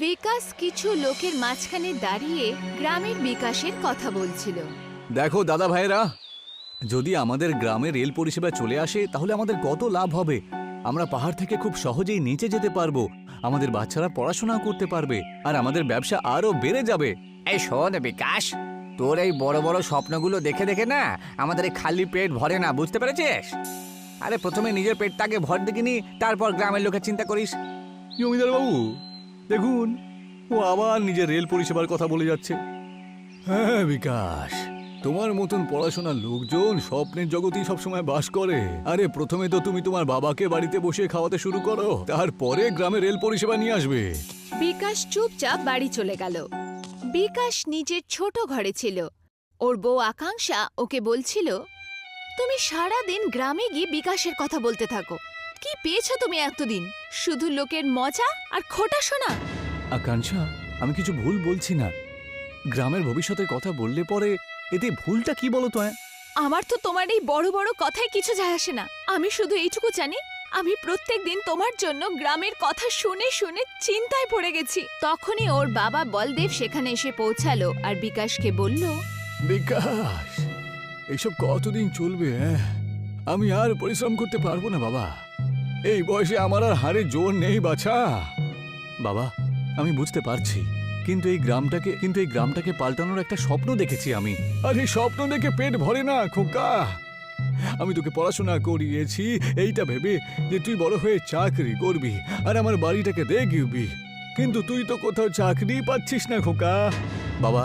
বিকাশ কিছু লোকের মাঝখানে দাঁড়িয়ে গ্রামের বিকাশের কথা বলছিল। দেখো দাদা ভাইরা, যদি আমাদের গ্রামে রেল পরিষেবা চলে আসে তাহলে আমাদের কত লাভ হবে। আমরা পাহাড় থেকে খুব সহজেই নিচে যেতে পারবো, আমাদের বাচ্চারা পড়াশোনা করতে পারবে আর আমাদের ব্যবসা আরো বেড়ে যাবে। এই শোন বিকাশ, তোর এই বড় বড় স্বপ্নগুলো দেখে দেখে না আমাদের এই খালি পেট ভরে না, বুঝতে পেরেছিস? আরে প্রথমে নিজের পেটটাকে ভর দেখিনি, তারপর গ্রামের লোকের চিন্তা করিস। জমিদার বাবু দেখুন, ও আবার নিজের রেল পরিষেবার কথা বলে যাচ্ছে। হ্যাঁ বিকাশ, তোমার মতন পড়াশোনার লোকজন স্বপ্নের জগতেই সবসময় বাস করে। আরে প্রথমে তো তুমি তোমার বাবাকে বাড়িতে বসে খাওয়াতে শুরু করো, তারপরে গ্রামে রেল পরিষেবা নিয়ে আসবে। বিকাশ চুপচাপ বাড়ি চলে গেল। বিকাশ নিজের ছোট ঘরে ছিল। ওর বউ আকাঙ্ক্ষা ওকে বলছিল, তুমি সারা দিন গ্রামে গিয়ে বিকাশের কথা বলতে থাকো। কি পেয়েছো তুমি এতদিন? শুধু লোকের মজা আর খোটা শোনা। আকাঙ্ক্ষা, আমি কিছু ভুল বলছি না। গ্রামের ভবিষ্যতের কথা বললে পরে এতে ভুলটা কি বলো তো? আমার তো তোমার এই বড় বড় কথায় কিছু যায় আসে না। আমি শুধু এইটুকু জানি, আমি প্রত্যেকদিন তোমার জন্য গ্রামের কথা শুনে শুনে চিন্তায় পড়ে গেছি। তখনই ওর বাবা বলদেব সেখানে এসে পৌঁছালো আর বিকাশকে বলল, বিকাশ, এইসব কতদিন চলবে? আমি আর পরিশ্রম করতে পারবো না বাবা। এই বয়সে আমার আর হাড়ে জোর নেই বাছা। বাবা, আমি বুঝতে পারছি, কিন্তু এই গ্রামটাকে পাল্টানোর একটা স্বপ্ন দেখেছি আমি। আর এই স্বপ্ন দেখে পেট ভরে না খোকা। আমি তোকে পড়াশোনা করিয়েছি এইটা ভেবে যে তুই বড় হয়ে চাকরি করবি আর আমার বাড়িটাকে দেখবি, কিন্তু তুই তো কোথাও চাকরি পাচ্ছিস না খোকা। বাবা,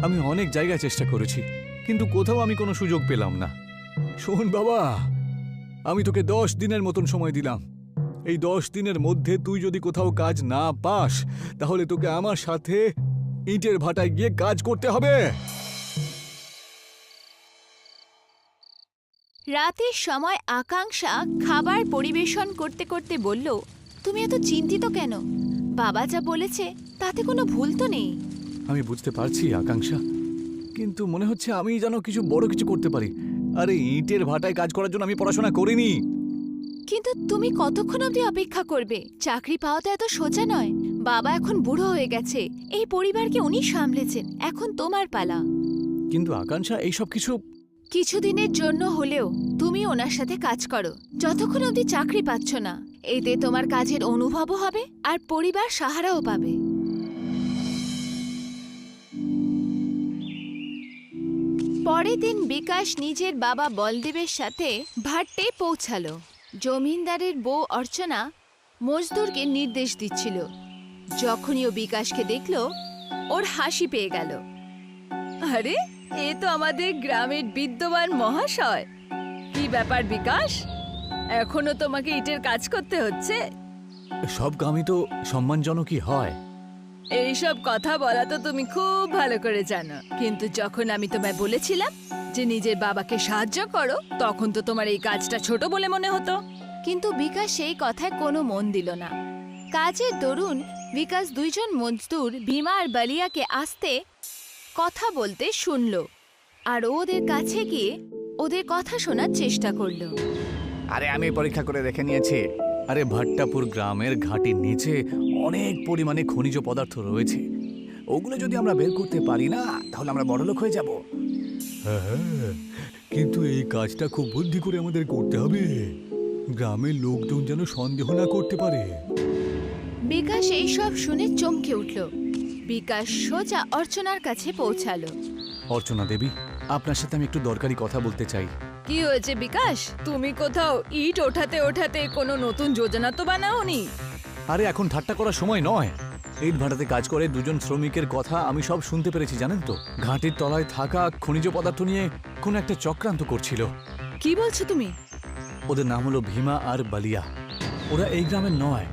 আমি অনেক জায়গায় চেষ্টা করেছি, কিন্তু কোথাও আমি কোনো সুযোগ পেলাম না। শোন বাবা, আমি তোকে 10 দিনের মতন সময় দিলাম। এই 10 দিনের মধ্যে তুই যদি কোথাও কাজ না পাস তাহলে তোকে আমার সাথে ইটের ভাটায় গিয়ে কাজ করতে হবে। রাতের সময় আকাঙ্ক্ষা খাবার পরিবেশন করতে করতে বলল, তুমি এত চিন্তিত কেন? বাবা যা বলেছে তাতে কোনো ভুল তো নেই। আমি বুঝতে পারছি আকাঙ্ক্ষা, কিন্তু মনে হচ্ছে আমি যেন কিছু বড় কিছু করতে পারি। আরে ইটের ভাটায় কাজ করার জন্য আমি পড়াশোনা করিনি। কিন্তু তুমি কতক্ষণ অবধি অপেক্ষা করবে? চাকরি পাওয়া তো এত সোজা নয়। বাবা এখন বুড়ো হয়ে গেছে, এই পরিবারকে উনি সামলেছেন, এখন তোমার পালা। কিন্তু আকাঙ্ক্ষা, এইসব কিছুদিনের জন্য হলেও তুমি ওনার সাথে কাজ করো, যতক্ষণ অবধি চাকরি পাচ্ছ না। এতে তোমার কাজের অনুভবও হবে আর পরিবার সাহারাও পাবে। পরের দিন বিকাশ নিজের বাবা বলদেবের সাথে ভাট্টে পৌঁছালো। জমিদারের বউ অর্চনা মজদুরকে নির্দেশ দিচ্ছিল। যখনই ও বিকাশকে দেখল, ওর হাসি পেয়ে গেল। আরে, এ তো আমাদের গ্রামের বিদ্যমান মহাশয়। কি ব্যাপার বিকাশ, এখনো তোমাকে ইটের কাজ করতে হচ্ছে? সব কামই তো সম্মানজনকই হয়। এইসব কথা বলা তো তুমি খুব ভালো করে জানো, কিন্তু যখন আমি তোমায় বলেছিলাম যে নিজের বাবাকে সাহায্য করো, তখন তো তোমার এই কাজটা ছোট বলে মনে হতো। কিন্তু বিকাশ সেই কথায় কোনো মন দিল না। কাজের দরুন বিকাশ দুইজন মজদুর ভীমা আর বালিয়াকে আসতে কথা বলতে শুনল, আর ওদের কাছে গিয়ে ওদের কথা শোনার চেষ্টা করলো। আরে আমি পরীক্ষা করে দেখে নিয়েছি। আরে ভাট্টাপুর গ্রামের ঘাটির নিচে অনেক পরিমাণে খনিজ পদার্থ রয়েছে। ওগুলো যদি আমরা বের করতে পারি না তাহলে আমরা বড়লোক হয়ে যাব। হ্যাঁ, কিন্তু এই কাজটা খুব বুদ্ধি করে আমাদের করতে হবে, গ্রামের লোকজন যেন সন্দেহ না করতে পারে। বিকাশ এইসব শুনে চমকে উঠল। বিকাশ সোজা অর্চনার কাছে পৌঁছালো। অর্চনা দেবী, আপনার সাথে আমি একটু দরকারি কথা বলতে চাই। কি হয়েছে বিকাশ? তুমি কোথাও ইট ওঠাতে ওঠাতে কোনো নতুন যোজনা তো বানাওনি? আরে এখন ঠাট্টা করার সময় নয়। ইট ভাটাতে কাজ করে দুজন শ্রমিকের কথা আমি সব শুনতে পেরেছি, জানেন তো? ঘাটির তলায় থাকা খনিজ পদার্থ নিয়ে কোন একটা চক্রান্ত করছিল। কি বলছো তুমি? ওদের নাম হলো ভীমা আর বালিয়া। ওরা এই গ্রামের নয়।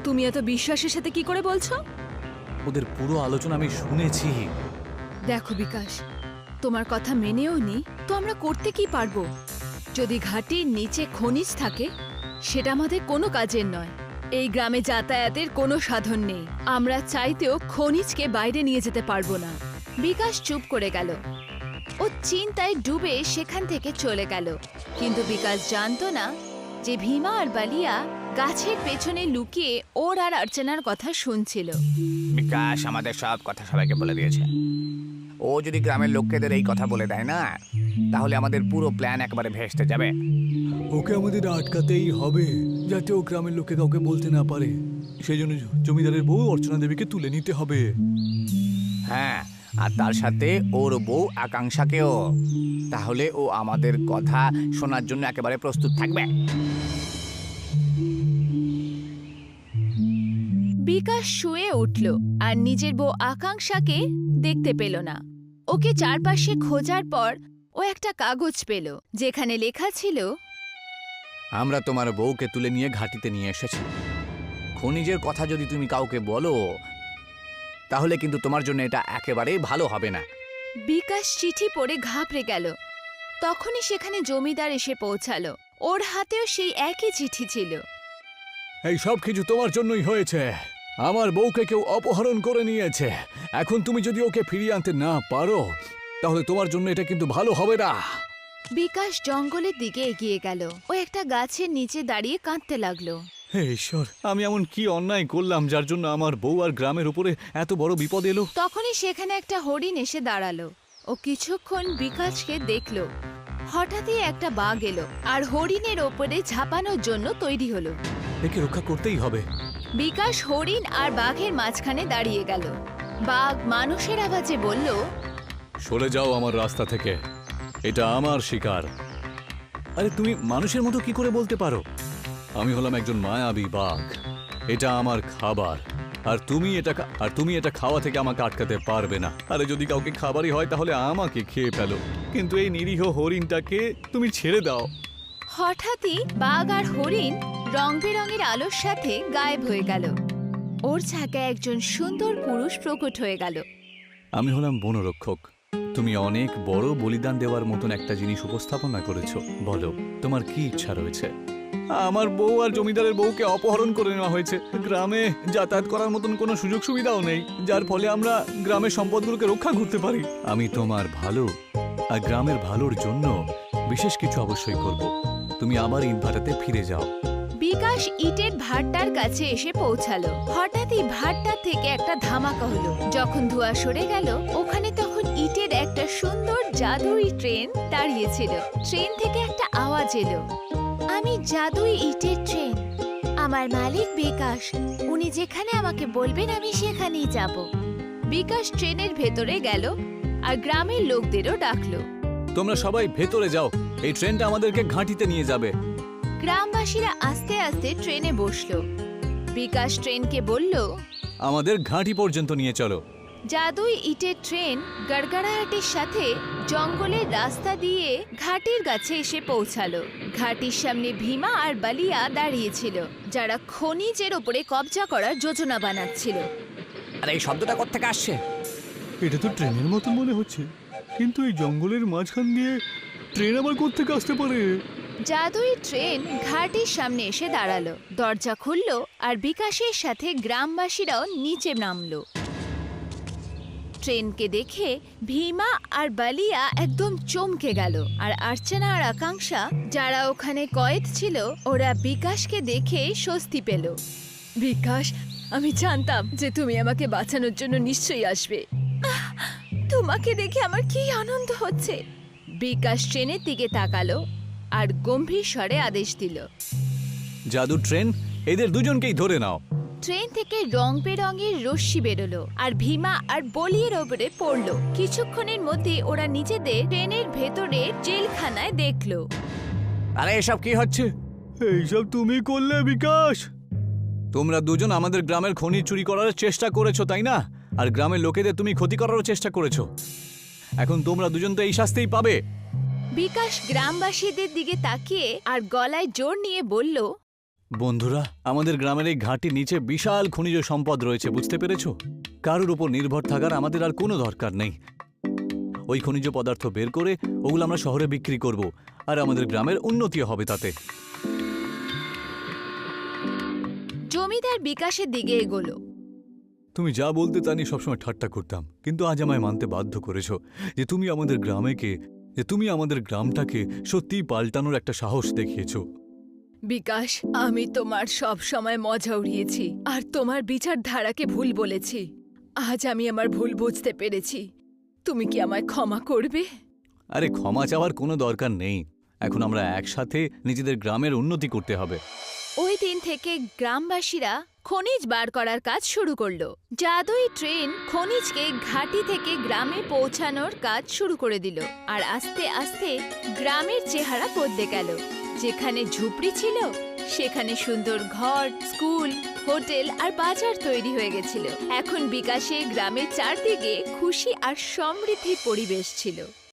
তুমি এত বিশ্বাসের সাথে কি করে বলছো? ওদের পুরো আলোচনা আমি শুনেছি। দেখো বিকাশ, তোমার কথা মেনেও নি তো আমরা করতে কি পারবো? যদি ঘাটির নিচে খনিজ থাকে, সেটা আমাদের কোনো কাজের নয়। এই গ্রামে যাতায়াতের কোনো সাধন নেই। আমরা চাইতেও খনিজকে বাইরে নিয়ে যেতে পারবো না। বিকাশ চুপ করে গেল। ও চিন্তায় ডুবে সেখান থেকে চলে গেল। কিন্তু বিকাশ জানতো না যে ভীমা আর বালিয়া গাছের পেছনে লুকিয়ে ওর আর অর্চনার কথা শুনছিল। বিকাশ আমাদের সব কথা সবাইকে বলে দিয়েছে। ও যদি গ্রামের লোকেদের এই কথা বলে দেয় না, তাহলে আমাদের পুরো প্ল্যান একবারে ভেস্তে যাবে। ওকে আমাদের আটকাতেই হবে, যাতে ও গ্রামের লোকে কাউকে বলতে না পারে। সেই জন্য জমিদারের বউ অর্চনা দেবীকে তুলে নিতে হবে। হ্যাঁ, আর তার সাথে ওর বউ আকাঙ্ক্ষাকেও। তাহলে ও আমাদের কথা শোনার জন্য একেবারে প্রস্তুত থাকবে। বিকাশ শুয়ে উঠল আর নিজের বউ আকাঙ্ক্ষাকে দেখতে পেল না। ওকে চারপাশে খোঁজার পর ও একটা কাগজ পেল, যেখানে লেখা ছিল, আমরা তোমার বউকে তুলে নিয়ে ঘাটিতে নিয়ে এসেছি। খনিজের কথা যদি তুমি কাউকে বলো, তাহলে কিন্তু তোমার জন্য এটা একেবারেই ভালো হবে না। বিকাশ চিঠি পড়ে ঘাবড়ে গেল। তখনই সেখানে জমিদার এসে পৌঁছালো। ওর হাতেও সেই একই চিঠি ছিল। এই সব কিছু তোমার জন্যই হয়েছে। আমার বউকে কেউ অপহরণ করে নিয়েছে। এখন তুমি যদি ওকে ফিরিয়ে আনতে না পারো, তাহলে তোমার জন্য এটা কিন্তু ভালো হবে না। বিকাশ জঙ্গলের দিকে এগিয়ে গেল। ও একটা গাছের নিচে দাঁড়িয়ে কাঁদতে লাগলো। হে ঈশ্বর, আমি এমন কি অন্যায় করলাম যার জন্য আমার বউ আর গ্রামের উপরে এত বড় বিপদ এলো? তখনই সেখানে একটা হরিণ এসে দাঁড়ালো। ও কিছুক্ষণ বিকাশকে দেখলো। হঠাৎই একটা বাঘ এলো আর হরিণের ওপরে ঝাঁপানোর জন্য তৈরি হলো। একে রক্ষা করতেই হবে। বিকাশ হরিণ আর বাঘের মাঝখানে দাঁড়িয়ে গেল। বাঘ মানুষের আওয়াজে বলল, সরে যাও আমার রাস্তা থেকে, এটা আমার শিকার। আরে তুমি মানুষের মতো কি করে বলতে পারো? আমি হলাম একজন মায়াবী বাঘ। এটা আমার খাবার, আর তুমি এটা খাওয়া থেকে আমাকে আটকাতে পারবে না। আরে যদি কাউকে খাবারই হয় তাহলে আমাকে খেয়ে ফেলো, কিন্তু এই নিরীহ হরিণটাকে তুমি ছেড়ে দাও। হঠাৎই বাঘ আর হরিণ রং বেরঙের আলোর সাথে গায়েব হয়ে গেল। ওর জায়গায় একজন সুন্দর পুরুষ প্রকট হয়ে গেল। আমি হলাম বনরক্ষক। তুমি অনেক বড় বলিদান দেওয়ার মতন একটা জিনিস উপস্থাপনা করেছো। বলো, তোমার কি ইচ্ছা রয়েছে? আমার বউ আর জমিদারের বউকে অপহরণ করে নেওয়া হয়েছে। গ্রামে যাতায়াত করার মতন কোনো সুযোগ সুবিধাও নেই, যার ফলে আমরা গ্রামের সম্পদগুলোকে রক্ষা করতে পারি। আমি তোমার ভালো আর গ্রামের ভালোর জন্য বিশেষ কিছু অবশ্যই করব। তুমি আবার ইট ভাটাতে ফিরে যাও। বিকাশ ইটের ভাট্টার কাছে এসে পৌঁছালো। হঠাৎই ভাট্টা থেকে একটা ধামাকা হলো। যখন ধোঁয়া সরে গেল, ওখানে তখন ইটের একটা সুন্দর জাদুই ট্রেন দাঁড়িয়েছিল। ট্রেন থেকে একটা আওয়াজ এলো, আমি জাদুই ইটের ট্রেন। আমার মালিক বিকাশ, উনি যেখানে আমাকে বলবেন আমি সেখানেই যাব। বিকাশ ট্রেনের ভেতরে গেল আর গ্রামের লোকদেরও ডাকলো। তোমরা সবাই ভেতরে যাও, এই ট্রেনটা আমাদেরকে ঘাঁটিতে নিয়ে যাবে। গ্রামবাসীরা আস্তে আস্তে ট্রেনে বসলো। বিকাশ ট্রেনকে বলল, আমাদের ঘাঁটি পর্যন্ত নিয়ে চলো। জাদুই ইটের ট্রেন গড়গড়াহাটির সাথে জঙ্গলের রাস্তা দিয়ে ঘাটির কাছে এসে পৌঁছালো। ঘাটির সামনে ভীমা আর বালিয়া দাঁড়িয়েছিল, যারা খনিজের ওপরে কবজা করার যোজনা বানাচ্ছিল। আর এই শব্দটা কোত্থেকে আসছে? এটা তো ট্রেনের মতন মনে হচ্ছে, কিন্তু এই জঙ্গলের মাঝখান দিয়ে ট্রেন আবার কোত্থেকে আসতে পারে? জাদুই ট্রেন ঘাটির সামনে এসে দাঁড়ালো। দরজা খুললো আর বিকাশের সাথে গ্রামবাসীরাও নিচে নামলো। ট্রেনকে দেখে ভীমা আর বালিয়া একদম চমকে গেল, আর অর্চনা আর আকাঙ্ক্ষা, যারা ওখানে কয়েদ ছিল, ওরা বিকাশকে দেখে স্বস্তি পেল। বিকাশ, আমি জানতাম যে তুমি আমাকে বাঁচানোর জন্য নিশ্চয়ই আসবে। তোমাকে দেখে আমার কি আনন্দ হচ্ছে। বিকাশ ট্রেনের দিকে তাকালো আর গম্ভীর স্বরে আদেশ দিল, জাদু ট্রেন, এদের দুজনকেই ধরে নাও। ট্রেন থেকে রং বেরঙের রশ্মি বেরোলো আর ভীমা আর বলিয়ের ওপরে পড়লো। কিছুক্ষণের মধ্যে ওরা নিজেদের ট্রেনের ভেতরে জেলখানায় দেখলো। আরে এসব কি হচ্ছে? এইসব তুমি করলে বিকাশ? তোমরা দুজন আমাদের গ্রামের খনি চুরি করার চেষ্টা করেছো, তাই না? আর গ্রামের লোকেদের তুমি ক্ষতি করারও চেষ্টা করেছো। এখন তোমরা দুজন তো এই শাস্তিই পাবে। বিকাশ গ্রামবাসীদের দিকে তাকিয়ে আর গলায় জোর নিয়ে বলল, বন্ধুরা, আমাদের গ্রামের এই ঘাটির নিচে বিশাল খনিজ সম্পদ রয়েছে, বুঝতে পেরেছো? কারোর উপর নির্ভর থাকার আমাদের আর কোনো দরকার নেই। ওই খনিজ পদার্থ বের করে ওগুলো আমরা শহরে বিক্রি করব, আর আমাদের গ্রামের উন্নতি হবে তাতে। জমিদার বিকাশের দিকে এগোলো। তুমি যা বলতে তা নিয়ে সবসময় ঠাট্টা করতাম, কিন্তু আজ আমায় মানতে বাধ্য করেছো যে তুমি আমাদের গ্রামটাকে সত্যিই পাল্টানোর একটা সাহস দেখিয়েছো। বিকাশ, আমি তোমার সব সময় মজা উড়িয়েছি আর তোমার বিচারধারাকে ভুল বলেছি। আজ আমি আমার ভুল বুঝতে পেরেছি। তুমি কি আমায় ক্ষমা করবে? আরে ক্ষমা চাওয়ার কোনো দরকার নেই। এখন আমরা একসাথে নিজেদের গ্রামের উন্নতি করতে হবে। ওই দিন থেকে গ্রামবাসীরা খনিজ বার করার কাজ শুরু করলো। জাদুই ট্রেন খনিজকে ঘাঁটি থেকে গ্রামে পৌঁছানোর কাজ শুরু করে দিল। আর আস্তে আস্তে গ্রামের চেহারা বদলে গেল। যেখানে ঝুপড়ি ছিল সেখানে সুন্দর ঘর, স্কুল, হোটেল আর বাজার তৈরি হয়ে গেছিল। এখন বিকাশে গ্রামের চারদিকে খুশি আর সমৃদ্ধির পরিবেশ ছিল।